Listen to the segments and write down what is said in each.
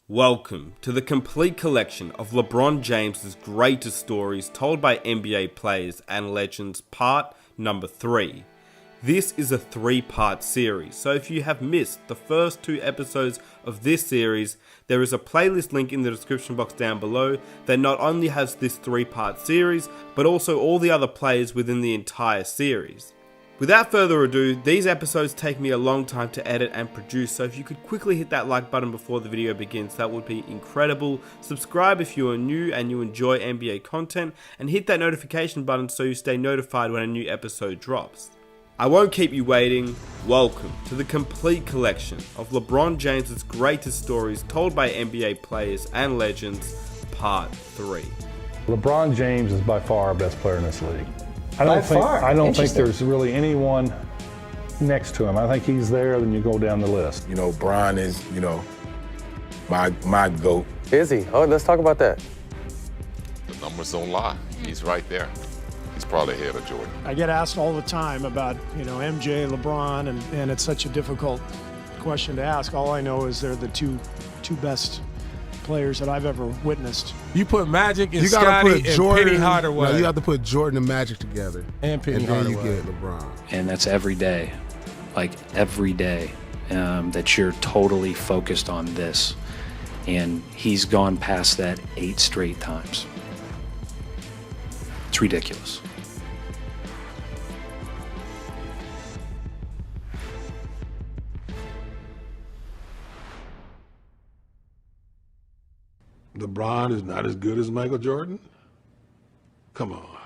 Welcome to the complete collection of LeBron James's greatest stories told by NBA players and legends, part number 3. This is a 3-part series, so if you have missed the first 2 episodes of this series, there is a playlist link in the description box down below that not only has this 3-part series, but also all the other players within the entire series. Without further ado, these episodes take me a long time to edit and produce, so if you could quickly hit that like button before the video begins, that would be incredible. Subscribe if you are new and you enjoy NBA content, and hit that notification button so you stay notified when a new episode drops. I won't keep you waiting. Welcome to the complete collection of LeBron James's greatest stories told by NBA players and legends, part 3. LeBron James is by far our best player in this league. I don't think there's really anyone next to him. I think he's there, then you go down the list. You know, Bron is, my GOAT. Is he? Oh, let's talk about that. The numbers don't lie. He's right there. He's probably ahead of Jordan. I get asked all the time about, MJ, LeBron, and it's such a difficult question to ask. All I know is they're the two best players that I've ever witnessed. You put Magic and Scottie and Penny Hardaway. No, you have to put Jordan and Magic together. And Penny Hardaway. Hardaway. You get LeBron. And that's every day, that you're totally focused on this. And he's gone past that 8 straight times. It's ridiculous. LeBron is not as good as Michael Jordan? Come on.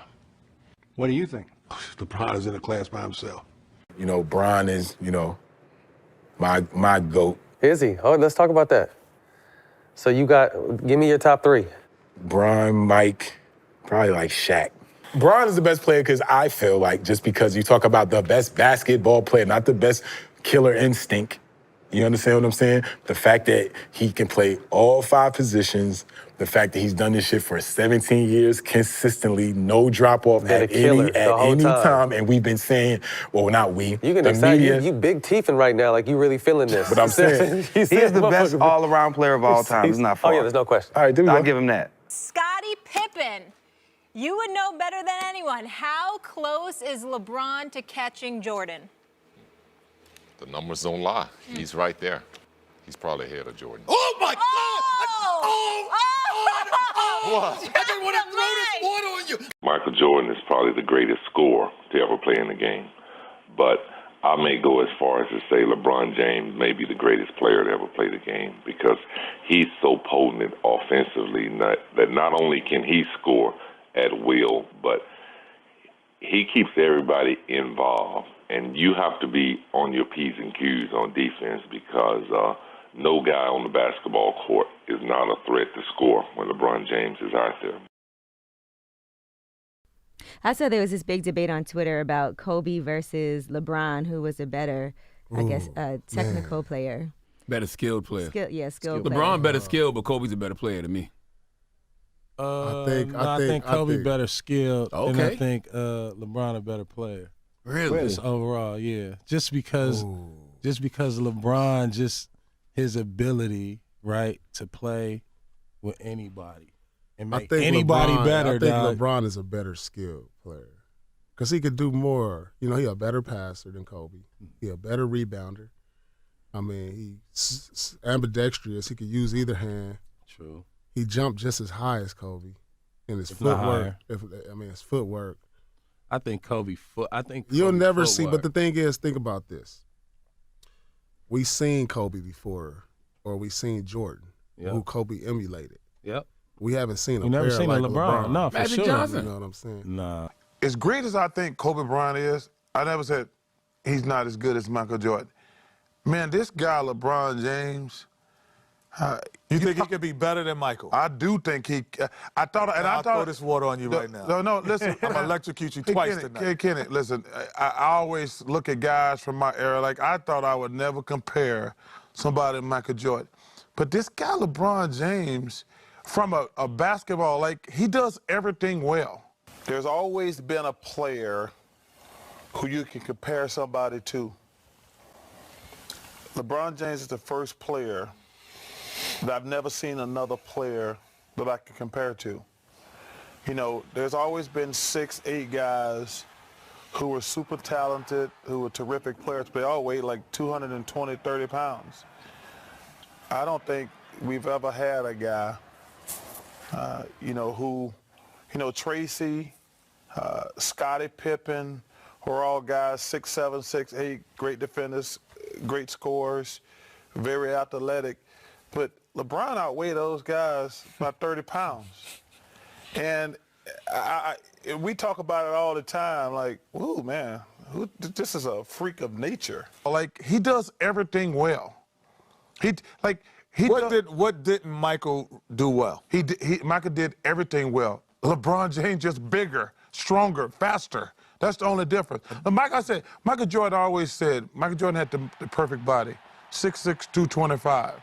What do you think? LeBron is in a class by himself. You know, Bron is, my GOAT. Is he? Oh, let's talk about that. So give me your top 3. Bron, Mike, probably like Shaq. Bron is the best player because I feel like, just because you talk about the best basketball player, not the best killer instinct. You understand what I'm saying? The fact that he can play all 5 positions, the fact that he's done this shit for 17 years consistently, no drop off at any time. And we've been saying, well, not we. You can decide you big teething right now, like you really feeling this. But I'm saying he is the best all-around player of all time. It's not far. Oh yeah, there's no question. All right, I'll give him that. Scottie Pippen. You would know better than anyone. How close is LeBron to catching Jordan? The numbers don't lie. He's right there. He's probably ahead of Jordan. Oh, my God! What? I just want to throw this water on you. Michael Jordan is probably the greatest scorer to ever play in the game. But I may go as far as to say LeBron James may be the greatest player to ever play the game because he's so potent offensively that not only can he score at will, but he keeps everybody involved. And you have to be on your P's and Q's on defense because no guy on the basketball court is not a threat to score when LeBron James is out there. I saw there was this big debate on Twitter about Kobe versus LeBron, who was a better, technical player. Better skilled player. Skilled player. LeBron better skilled, but Kobe's a better player than me. I think Kobe better skilled, and I think LeBron a better player. Really? Just overall, yeah. Just because LeBron, his ability, right, to play with anybody and make anybody better. I think LeBron is a better skilled player because he could do more. He a better passer than Kobe. He a better rebounder. I mean, he's ambidextrous. He could use either hand. True. He jumped just as high as Kobe in his footwork. His footwork. I think Kobe you'll never see, but the thing is, think about this. We seen Kobe before, or we seen Jordan, who Kobe emulated. Yep. We haven't seen a never player seen like LeBron. No, for Magic sure. Johnson. You know what I'm saying? Nah. As great as I think Kobe Bryant is, I never said he's not as good as Michael Jordan. Man, this guy, LeBron James. You think he could be better than Michael? I do think he. I'll throw this water on you right now. No, listen. I'm gonna electrocute you twice tonight. Kenny, listen. I always look at guys from my era. Like I thought I would never compare somebody to Michael Jordan, but this guy LeBron James, from a basketball, he does everything well. There's always been a player who you can compare somebody to. LeBron James is the first player that I've never seen another player that I can compare to. You know, there's always been 6, 8 guys who were super talented, who were terrific players, but they all weighed like 220, 30 pounds. I don't think we've ever had a guy, Tracy, Scottie Pippen, who are all guys 6'7", 6'8", great defenders, great scorers, very athletic. But LeBron outweighed those guys by 30 pounds. And we talk about it all the time, like, whoa, man, this is a freak of nature. Like, he does everything well. What didn't Michael do well? Michael did everything well. LeBron James just bigger, stronger, faster. That's the only difference. Michael Jordan always said, Michael Jordan had the perfect body, 6'6", 225.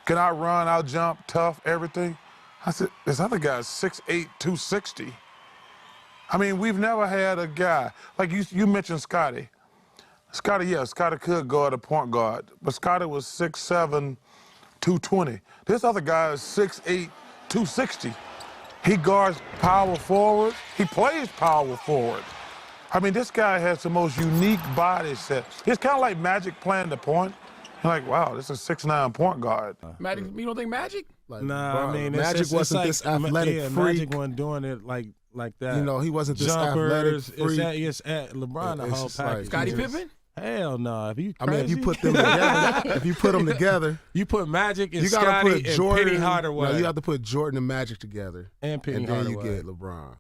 Can I run, I'll jump, tough, everything? I said, this other guy's 6'8", 260. I mean, we've never had a guy, like you mentioned Scottie. Scottie could guard a point guard, but Scottie was 6'7", 220. This other guy is 6'8", 260. He guards power forward. He plays power forward. I mean, this guy has the most unique body set. It's kind of like Magic playing the point. You're like, wow, this is a 6'9" point guard. Magic, you don't think Magic? Like, nah, I mean, Magic wasn't like, this athletic freak. Magic wasn't doing it like that. You know, he wasn't this Jumpers, athletic freak. It's at LeBron, the whole package. Like, Scottie Pippen? Hell no. If you crazy? I mean, if you put them together, you put Magic and you gotta Scottie put Jordan, and Penny Hardaway. No, you have to put Jordan and Magic together, and Penny then Hardaway. you get LeBron.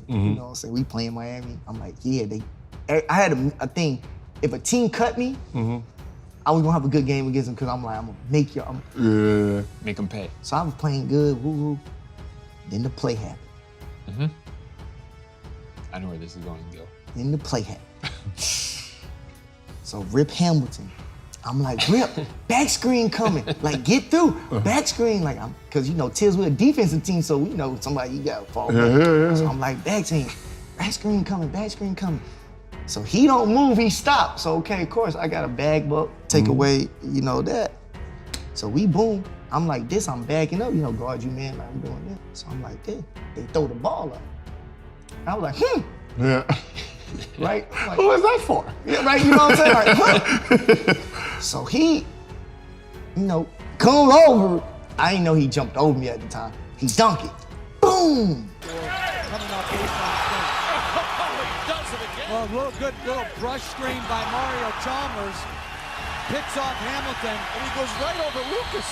You know what I'm saying? We play in Miami. I'm like, yeah, I had a thing. If a team cut me, I was gonna have a good game against them because I'm like, I'm gonna make y'all. Make them pay. So I was playing good, woo-woo. Then the play happened. I know where this is going to go. Then the play happened. So Rip Hamilton, I'm like, Rip, back screen coming. Like, get through, back screen. Like, because, Tibbs, we're a defensive team, so we know somebody you got to fall back. So I'm like, back screen coming, back screen coming. So he don't move, he stops. So, okay, of course, I got a bag buck, take away, that. So we boom. I'm like this, I'm backing up, guard you, man, like I'm doing this. So I'm like this. They throw the ball up. I was like, Yeah. Right? Like, who is that for? Yeah, right, you know what I'm saying? Like, so he, comes over. I didn't know he jumped over me at the time. He dunked it. Boom! Well, good little brush screen by Mario Chalmers. Picks off Hamilton, and he goes right over Lucas.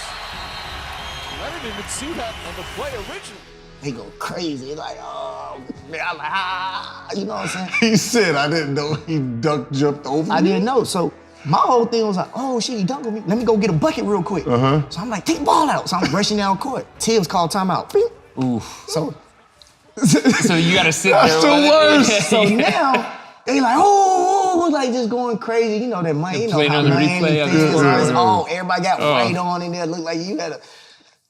I didn't even see that on the play originally. They go crazy, like, oh, man, I'm like, you know what I'm saying? He said, I didn't know he jumped over I me. didn't know, so my whole thing was like, oh shit, he dunked on me. Let me go get a bucket real quick. So I'm like, take the ball out. So I'm rushing down court. Tibbs called timeout. Oof. So you gotta sit there. That's the worst. So now, they like, oh, like just going crazy. You know that Miami, how Miami fixes. Oh, everybody got white on in there. Look like you had a.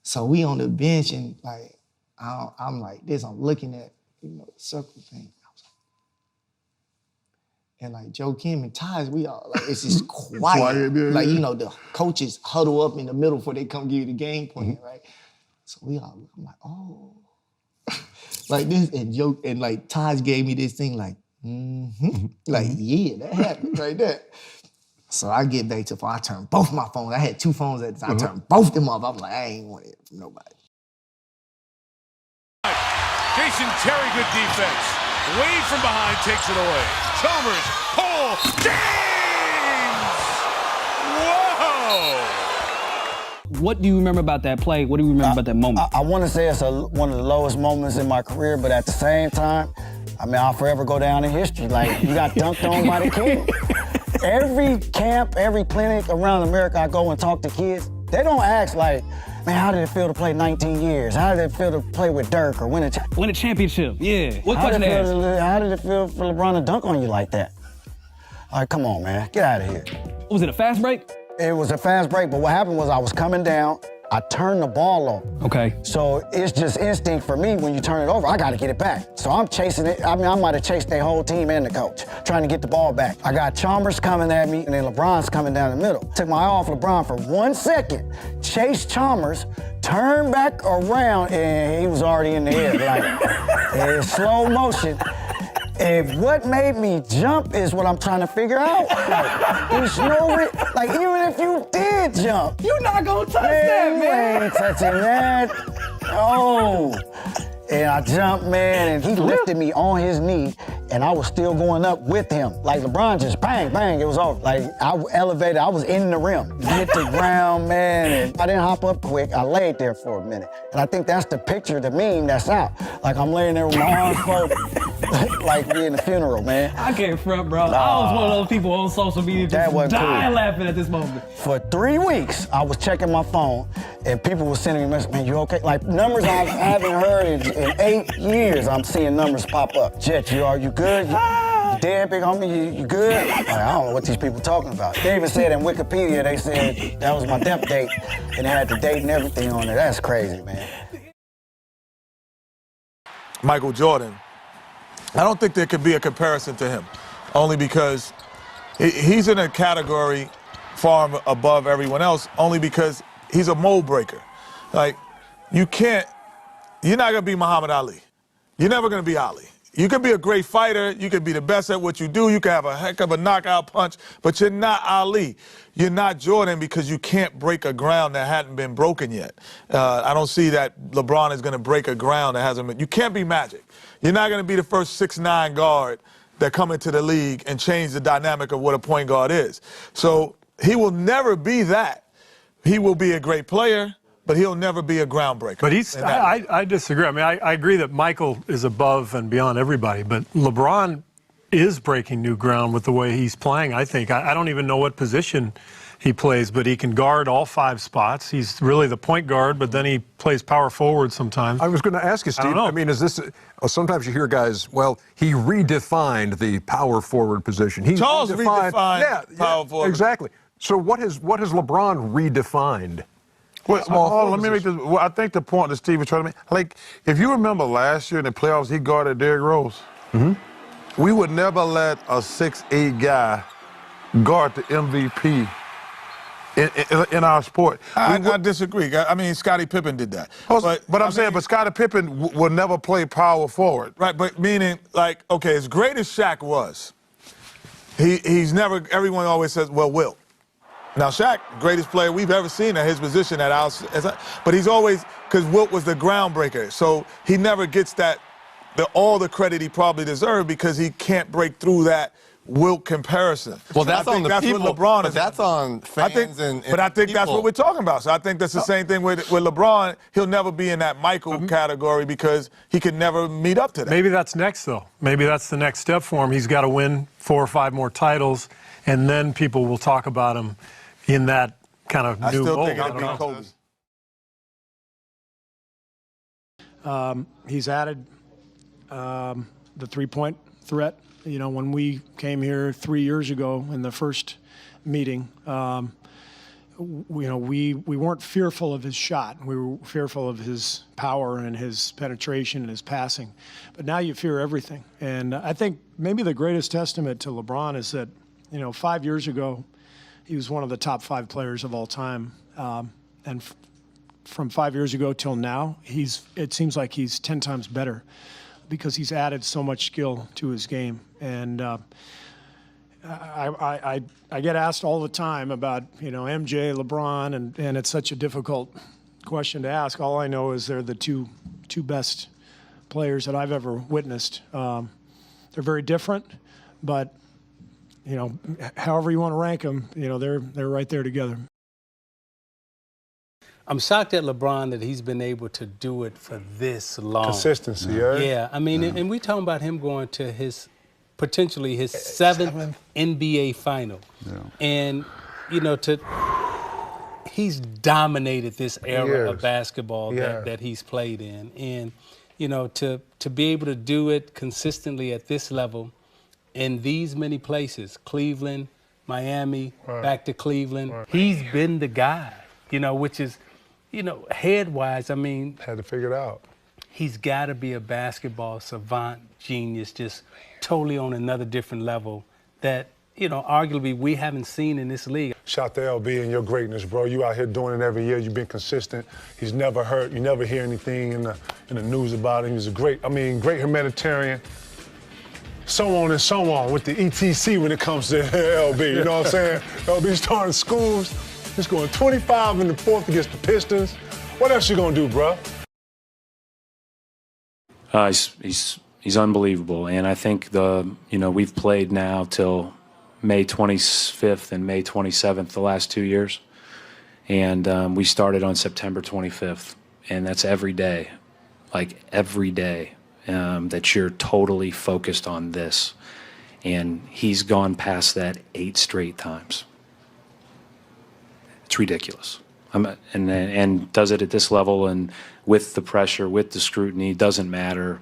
So we on the bench and like, I'm like this. I'm looking at the circle thing. And like Joe Kim and Taj, we all like it's just quiet. Like the coaches huddle up in the middle before they come give you the game plan, right? So we all look. I'm like, oh, like this. And Joe and like Taj gave me this thing like. Like, yeah, that happened right there. So I get back to the phone. I turn both my phones. I had 2 phones at the time. I turned both them off. I'm like, I ain't want it from nobody. Jason Terry, good defense. Wade from behind takes it away. Chalmers, James! Whoa! What do you remember about that play? What do you remember about that moment? I want to say it's one of the lowest moments in my career, but at the same time, I mean, I'll forever go down in history. Like, you got dunked on by the kid. Every camp, every clinic around America, I go and talk to kids. They don't ask like, man, how did it feel to play 19 years? How did it feel to play with Dirk or win a championship? Yeah. What question to ask? How did it feel for LeBron to dunk on you like that? All right, come on, man, get out of here. Was it a fast break? It was a fast break, but what happened was I was coming down. I turned the ball over. Okay. So it's just instinct for me when you turn it over, I got to get it back. So I'm chasing it. I mean, I might have chased their whole team and the coach, trying to get the ball back. I got Chalmers coming at me, and then LeBron's coming down the middle. Took my eye off LeBron for 1 second, chased Chalmers, turned back around, and he was already in the air, like in slow motion. And what made me jump is what I'm trying to figure out. Like, there's no like, even if you did jump, You're not gonna touch that, you man. ain't touching that. Oh. And I jumped, man, and he lifted me on his knee, and I was still going up with him. Like LeBron just bang, bang, it was over. Like I elevated, I was in the rim. Hit the ground, man, and I didn't hop up quick. I laid there for a minute. And I think that's the picture, the meme that's out. Like I'm laying there with my arms folded, like we in a funeral, man. I can't front, bro. I was one of those people on social media just dying laughing at this moment. For 3 weeks, I was checking my phone, and people were sending me messages, man, you okay? Like numbers I haven't heard in 8 years, I'm seeing numbers pop up. Jet, are you good? You dead, big homie? You good? Like, I don't know what these people talking about. They even said in Wikipedia, they said that was my death date, and it had the date and everything on it. That's crazy, man. Michael Jordan, I don't think there could be a comparison to him, only because he's in a category far above everyone else, only because he's a mold breaker. Like, you're not gonna be Muhammad Ali. You're never gonna be Ali. You can be a great fighter, you can be the best at what you do, you can have a heck of a knockout punch, but you're not Ali. You're not Jordan because you can't break a ground that hadn't been broken yet. I don't see that LeBron is gonna break a ground that hasn't been. You can't be Magic. You're not gonna be the first 6'9" guard that come into the league and change the dynamic of what a point guard is. So he will never be that. He will be a great player, but he'll never be a groundbreaker. But I disagree. I mean, I agree that Michael is above and beyond everybody, but LeBron is breaking new ground with the way he's playing, I think. I don't even know what position he plays, but he can guard all 5 spots. He's really the point guard, but then he plays power forward sometimes. I was going to ask you, Steve, I mean, is this, sometimes you hear guys, well, he redefined the power forward position. Charles redefined power forward. Exactly. So what has LeBron redefined? Well, let me make this. Well, I think the point that Steve was trying to make, like, if you remember last year in the playoffs, he guarded Derrick Rose. We would never let a 6'8" guy guard the MVP in our sport. I disagree. I mean, Scottie Pippen did that. But I'm saying, Scottie Pippen will never play power forward. Right, but meaning, like, okay, as great as Shaq was, he's never, everyone always says, well, Wilt. Now, Shaq, greatest player we've ever seen at his position but he's always, because Wilt was the groundbreaker, so he never gets all the credit he probably deserved because he can't break through that Wilt comparison. Well, that's on the people, what LeBron but that's on fans But I think that's what we're talking about. So I think that's the same thing with LeBron. He'll never be in that Michael category because he could never meet up to that. Maybe that's next, though. Maybe that's the next step for him. He's got to win 4 or 5 more titles, and then people will talk about him in that kind of new mold. I still think it'll be Kobe. He's added the three-point threat. You know, when we came here 3 years ago in the first meeting, we weren't fearful of his shot. We were fearful of his power and his penetration and his passing. But now you fear everything. And I think maybe the greatest testament to LeBron is that, 5 years ago, he was one of the top 5 players of all time. And from 5 years ago till now, it seems like he's 10 times better because he's added so much skill to his game. And I get asked all the time about, MJ, LeBron, and it's such a difficult question to ask. All I know is they're the two best players that I've ever witnessed. They're very different, but however you want to rank them, they're right there together. I'm shocked at LeBron that he's been able to do it for this long. Consistency, yeah. Yeah, I mean, and we talking about him going to potentially his seventh NBA final. Yeah. And, he's dominated this era of basketball that he's played in. And, to be able to do it consistently at this level in these many places, Cleveland, Miami, back to Cleveland, he's been the guy, which is you know, head-wise, I mean, had to figure it out. He's got to be a basketball savant, genius, just totally on another different level that, you know, arguably we haven't seen in this league. Shout to LB and your greatness, bro. You out here doing it every year. You've been consistent. He's never hurt. You never hear anything in the news about him. He's a great humanitarian. So on and so on with the ETC when it comes to LB. You know what I'm saying? LB starting schools. He's going 25 in the fourth against the Pistons. What else you gonna do, bro? He's unbelievable, and I think we've played now till May 25th and May 27th the last 2 years, and we started on September 25th, and that's every day, like every day, that you're totally focused on this, and he's gone past that 8 straight times. It's ridiculous. And does it at this level and with the pressure, with the scrutiny, doesn't matter.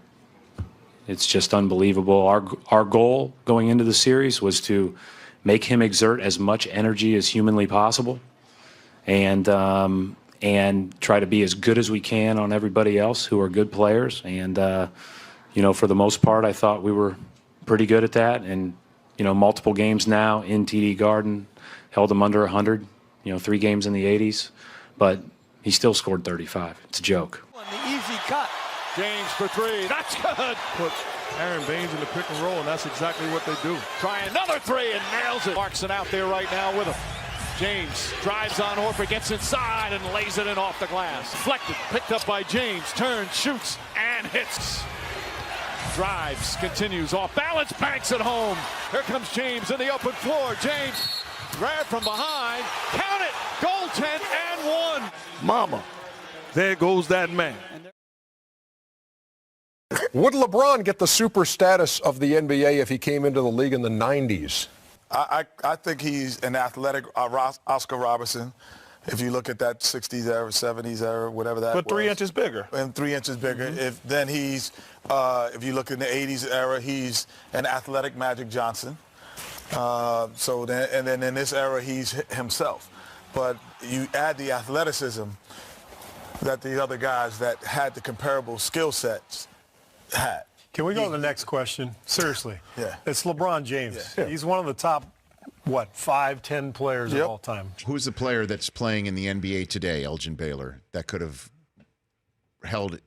It's just unbelievable. Our goal going into the series was to make him exert as much energy as humanly possible and try to be as good as we can on everybody else who are good players. And, for the most part, I thought we were pretty good at that. And, multiple games now in TD Garden, held him under 100, 3 games in the 80s. But he still scored 35. It's a joke. The easy cut. James for 3. That's good. Put Aaron Baines in the pick and roll, and that's exactly what they do. Try another 3 and nails it. Clarkson out there right now with him. James drives on Horford, gets inside and lays it in off the glass. Deflected, picked up by James, turns, shoots, and hits. Drives, continues off balance, banks it home. Here comes James in the open floor. James grabbed from behind, count it, goaltend and 1. Mama, there goes that man. Would LeBron get the super status of the NBA if he came into the league in the 90s? I think he's an athletic Oscar Robertson. If you look at that 60s era, 70s era, whatever that was. But 3 inches bigger. And 3 inches bigger. Mm-hmm. If you look in the 80s era, he's an athletic Magic Johnson. And then in this era, he's himself. But you add the athleticism that the other guys that had the comparable skill sets had. Can we go to the next question? Seriously. Yeah. It's LeBron James. Yeah. He's one of the top, 5, 10 players of all time. Who's the player that's playing in the NBA today, Elgin Baylor, that could have held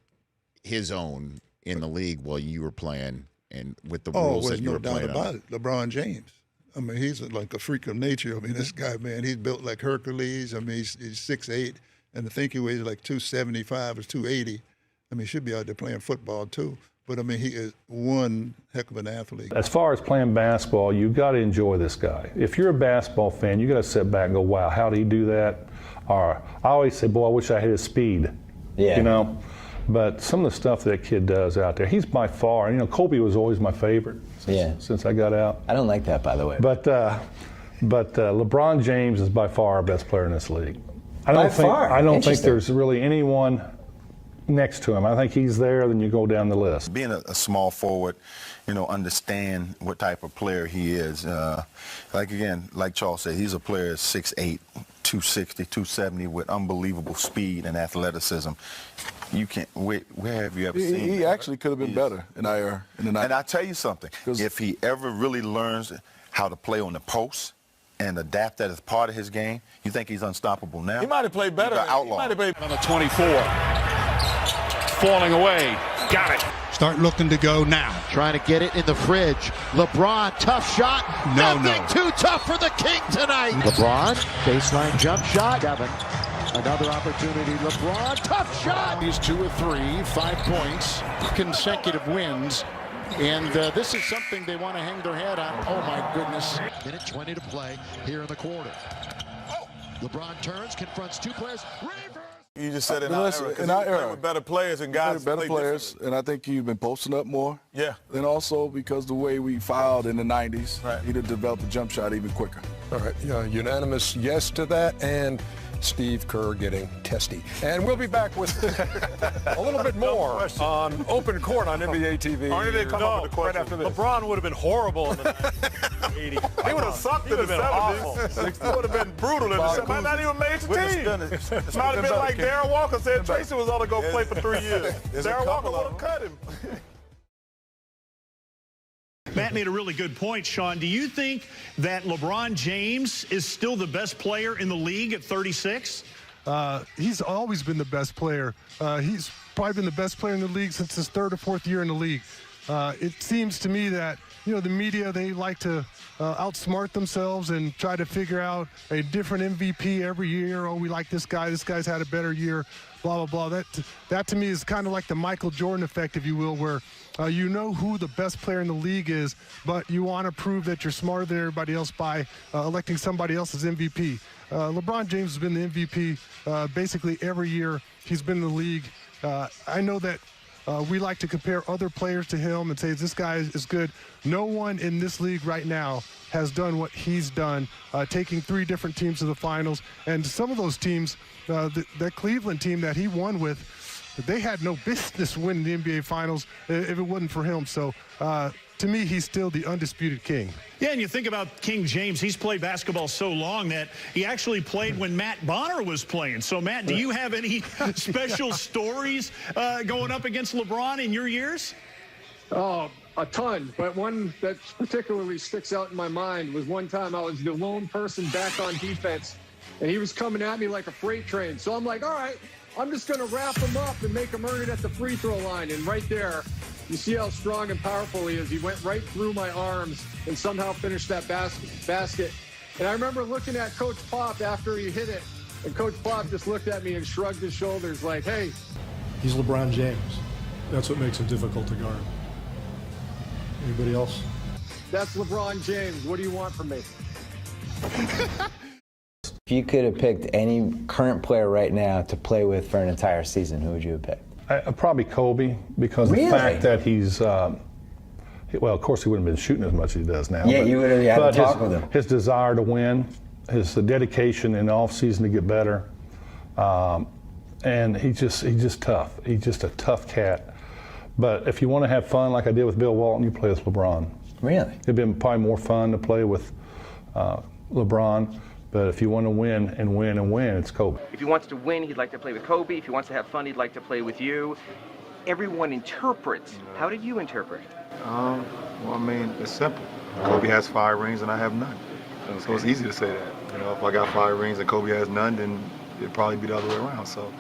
his own in the league while you were playing and with the rules that you were playing? No doubt about it. LeBron James. I mean, he's like a freak of nature. I mean, this guy, man, he's built like Hercules. I mean, he's 6'8", and I think he weighs like 275 or 280. I mean, he should be out there playing football too. But I mean, he is one heck of an athlete. As far as playing basketball, you've got to enjoy this guy. If you're a basketball fan, you got to sit back and go, wow, how did he do that? Or I always say, boy, I wish I had his speed. Yeah. But some of the stuff that kid does out there, he's by far, Kobe was always my favorite since I got out. I don't like that, by the way. But LeBron James is by far our best player in this league. I don't think there's really anyone next to him. I think he's there, then you go down the list. Being a small forward, understand what type of player he is. Like Charles said, he's a player 6'8", 260, 270 with unbelievable speed and athleticism. You can't. Where have you ever seen? He actually could have been better in our era. And I tell you something. If he ever really learns how to play on the post and adapt that as part of his game, you think he's unstoppable now? He might have played better. Outlaw. He might have played on the 24. Falling away. Got it. Start looking to go now. Trying to get it in the fridge. LeBron, tough shot. Nothing too tough for the King tonight. LeBron, baseline jump shot. Devin, another opportunity. LeBron, tough shot. He's 2 of 3, 5 points, consecutive wins. And this is something they want to hang their head on. Oh, my goodness. Minute 20 to play here in the quarter. LeBron turns, confronts 2 players. You just said in our era, with better players and guys better players, and I think you've been posting up more. Yeah. And also because the way we fouled in the 90s, he'd have developed a jump shot even quicker. All right, unanimous yes to that, and Steve Kerr getting testy. And we'll be back with a little bit more on Open Court on NBA TV. Right after this. LeBron would have been horrible in the 80. He would have sucked in the 70s. He would have been brutal in the 70s. Might not even made the team. It might have been like Darren Walker said Tracy was only going to play for 3 years. Darren Walker would have cut him. Matt made a really good point, Sean. Do you think that LeBron James is still the best player in the league at 36? He's always been the best player. He's probably been the best player in the league since his 3rd or 4th year in the league. It seems to me that, the media, they like to outsmart themselves and try to figure out a different MVP every year. Oh, we like this guy. This guy's had a better year, blah, blah, blah. That to me is kind of like the Michael Jordan effect, if you will, where you know who the best player in the league is, but you want to prove that you're smarter than everybody else by electing somebody else as MVP. LeBron James has been the MVP basically every year he's been in the league. I know that we like to compare other players to him and say, this guy is good. No one in this league right now has done what he's done, taking 3 different teams to the finals. And some of those teams, that Cleveland team that he won with, they had no business winning the NBA Finals if it wasn't for him. So to me, he's still the undisputed king. Yeah, and you think about King James, he's played basketball so long that he actually played when Matt Bonner was playing. So, Matt, do you have any special stories going up against LeBron in your years? Oh, a ton. But one that particularly sticks out in my mind was one time I was the lone person back on defense, and he was coming at me like a freight train. So I'm like, all right, I'm just going to wrap him up and make him earn it at the free throw line. And right there, you see how strong and powerful he is. He went right through my arms and somehow finished that basket. And I remember looking at Coach Pop after he hit it, and Coach Pop just looked at me and shrugged his shoulders like, hey. He's LeBron James. That's what makes him difficult to guard. Anybody else? That's LeBron James. What do you want from me? If you could have picked any current player right now to play with for an entire season, who would you have picked? Probably Kobe, because the fact that he's, well, of course he wouldn't have been shooting as much as he does now. Yeah, you would have had to talk with him. His desire to win, his dedication in the offseason to get better, and he's just tough. He's just a tough cat. But if you want to have fun like I did with Bill Walton, you play with LeBron. Really? It'd been probably more fun to play with LeBron. But if you want to win and win and win, it's Kobe. If he wants to win, he'd like to play with Kobe. If he wants to have fun, he'd like to play with you. Everyone interprets. How did you interpret? Well, I mean, it's simple. Kobe has 5 rings and I have none. Okay. So it's easy to say that. If I got 5 rings and Kobe has none, then it'd probably be the other way around. So,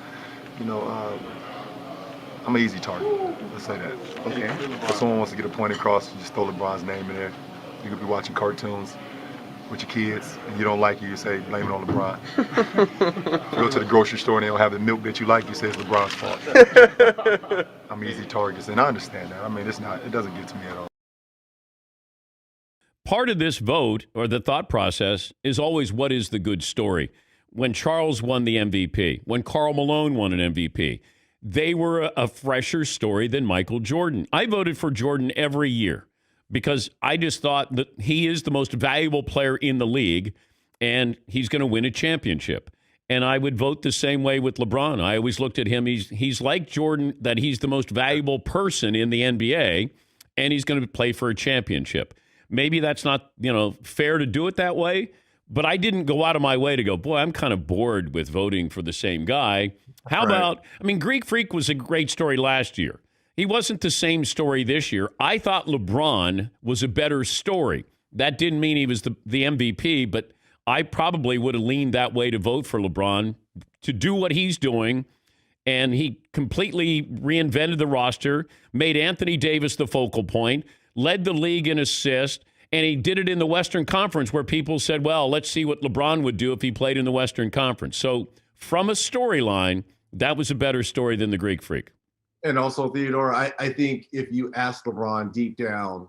I'm an easy target. Let's say that. Okay. If someone wants to get a point across, you just throw LeBron's name in there. You could be watching cartoons with your kids and you don't like it, you say blame it on LeBron. If you go to the grocery store and they don't have the milk that you like, you say it's LeBron's fault. I'm easy targets, and I understand that. I mean, it doesn't get to me at all. Part of this vote, or the thought process, is always what is the good story. When Charles won the MVP, when Karl Malone won an MVP, they were a fresher story than Michael Jordan. I voted for Jordan every year, because I just thought that he is the most valuable player in the league, and he's going to win a championship. And I would vote the same way with LeBron. I always looked at him. He's like Jordan, that he's the most valuable person in the NBA, and he's going to play for a championship. Maybe that's not, fair to do it that way, but I didn't go out of my way to go, boy, I'm kind of bored with voting for the same guy. How about, Greek Freak was a great story last year. He wasn't the same story this year. I thought LeBron was a better story. That didn't mean he was the MVP, but I probably would have leaned that way to vote for LeBron to do what he's doing. And he completely reinvented the roster, made Anthony Davis the focal point, led the league in assists, and he did it in the Western Conference where people said, well, let's see what LeBron would do if he played in the Western Conference. So from a storyline, that was a better story than the Greek Freak. And also, Theodore, I think if you ask LeBron deep down,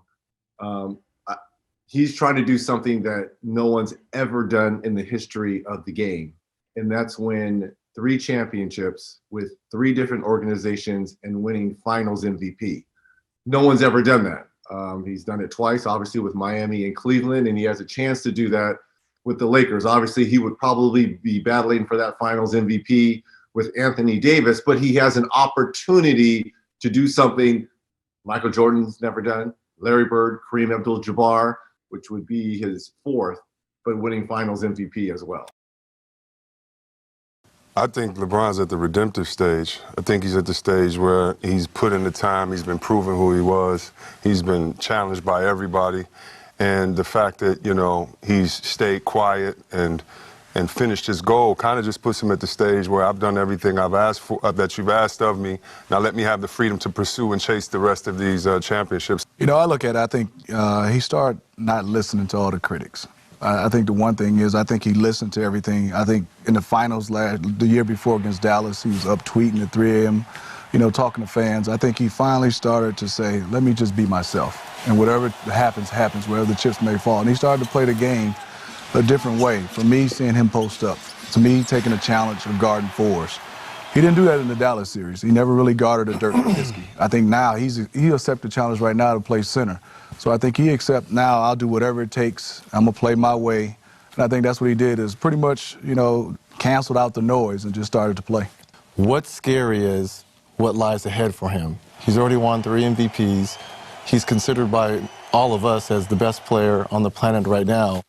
he's trying to do something that no one's ever done in the history of the game. And that's win 3 championships with 3 different organizations and winning finals MVP. No one's ever done that. He's done it twice, obviously, with Miami and Cleveland, and he has a chance to do that with the Lakers. Obviously, he would probably be battling for that finals MVP with Anthony Davis, but he has an opportunity to do something Michael Jordan's never done, Larry Bird, Kareem Abdul-Jabbar. which would be his 4th, but winning Finals MVP as well. I think LeBron's at the redemptive stage. I think he's at the stage where he's put in the time, he's been proving who he was, he's been challenged by everybody, and the fact that, you know, he's stayed quiet and finished his goal kind of just puts him at the stage where I've done everything I've asked for, that you've asked of me. Now let me have the freedom to pursue and chase the rest of these championships. You know, I look at it, I think he started not listening to all the critics. I think the one thing is, I think he listened to everything. I think in the finals the year before against Dallas, he was up tweeting at 3 a.m., you know, talking to fans. I think he finally started to say, let me just be myself. And whatever happens, happens, wherever the chips may fall. And he started to play the game a different way. For me, seeing him post up, to me, taking a challenge of guarding fours. He didn't do that in the Dallas series. He never really guarded a Dirk Nowitzki. I think now he'll accept the challenge right now to play center. So I think he accepts now, I'll do whatever it takes. I'm going to play my way. And I think that's what he did, is pretty much, you know, canceled out the noise and just started to play. What's scary is what lies ahead for him. He's already won 3 MVPs. He's considered by all of us as the best player on the planet right now.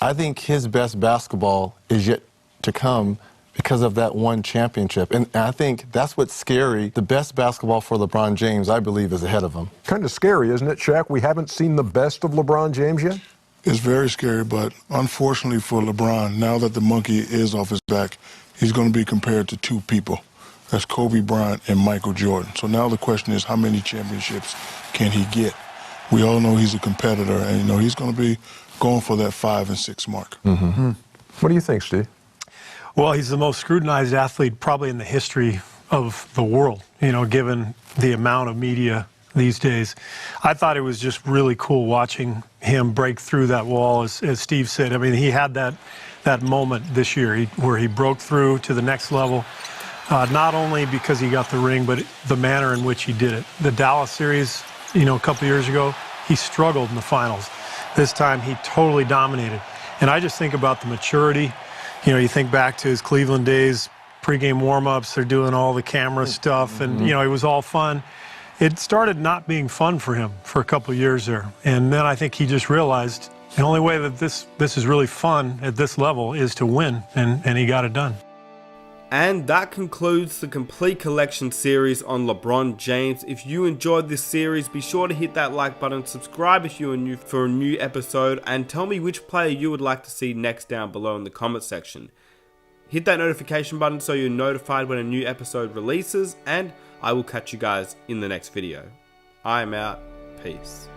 I think his best basketball is yet to come because of that one championship. And I think that's what's scary. The best basketball for LeBron James, I believe, is ahead of him. Kind of scary, isn't it, Shaq? We haven't seen the best of LeBron James yet? It's very scary, but unfortunately for LeBron, now that the monkey is off his back, he's going to be compared to 2 people. That's Kobe Bryant and Michael Jordan. So now the question is, how many championships can he get? We all know he's a competitor, and, you know, he's going to be going for that 5 and 6 mark. Mm-hmm. What do you think, Steve? Well, he's the most scrutinized athlete probably in the history of the world, you know, given the amount of media these days. I thought it was just really cool watching him break through that wall, as Steve said. I mean, he had that moment this year where he broke through to the next level, not only because he got the ring, but the manner in which he did it. The Dallas series, you know, a couple years ago, he struggled in the finals. This time, he totally dominated. And I just think about the maturity. You know, you think back to his Cleveland days, pregame warm-ups, they're doing all the camera stuff, and, you know, it was all fun. It started not being fun for him for a couple of years there. And then I think he just realized the only way that this is really fun at this level is to win, and he got it done. And that concludes the complete collection series on LeBron James. If you enjoyed this series, be sure to hit that like button, subscribe if you are new for a new episode, and tell me which player you would like to see next down below in the comment section. Hit that notification button so you're notified when a new episode releases, and I will catch you guys in the next video. I'm out. Peace.